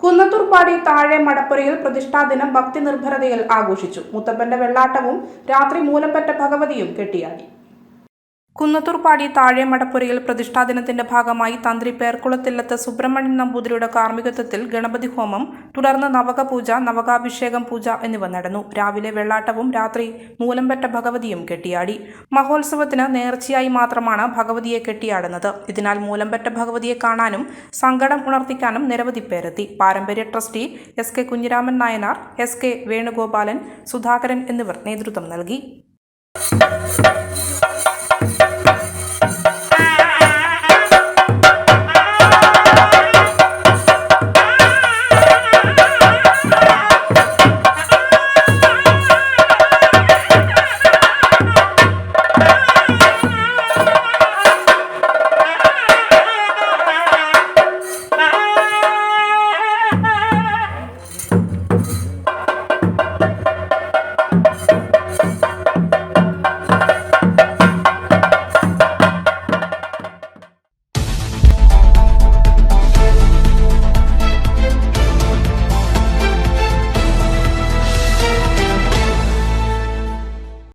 കുന്നത്തൂർപ്പാടി താഴെ മടപ്പുരയിൽ പ്രതിഷ്ഠാദിനം ഭക്തി നിർഭരതയിൽ ആഘോഷിച്ചു. മുത്തപ്പന്റെ വെള്ളാട്ടവും രാത്രി മൂലംപെറ്റ ഭഗവതിയും കെട്ടിയാടി. കുന്നത്തൂർപ്പാടി താഴെ മടപ്പുരയിൽ പ്രതിഷ്ഠാദിനത്തിന്റെ ഭാഗമായി തന്ത്രി പേർക്കുളത്തില്ലത്ത് സുബ്രഹ്മണ്യൻ നമ്പൂതിരിയുടെ കാർമ്മികത്വത്തിൽ ഗണപതി ഹോമം, തുടർന്ന് നവക പൂജ, നവകാഭിഷേകം പൂജ എന്നിവ നടന്നു. രാവിലെ വെള്ളാട്ടവും രാത്രി മൂലംപെറ്റ ഭഗവതിയും കെട്ടിയാടി. മഹോത്സവത്തിന് നേർച്ചയായി മാത്രമാണ് ഭഗവതിയെ കെട്ടിയാടുന്നത്. ഇതിനാൽ മൂലംപെറ്റ ഭഗവതിയെ കാണാനും സങ്കടം ഉണർത്തിക്കാനും നിരവധി പേരെത്തി. പാരമ്പര്യ ട്രസ്റ്റി എസ്.കെ. കുഞ്ഞിരാമൻ നായനാർ, എസ്.കെ. വേണുഗോപാലൻ, സുധാകരൻ എന്നിവർ നേതൃത്വം നൽകി.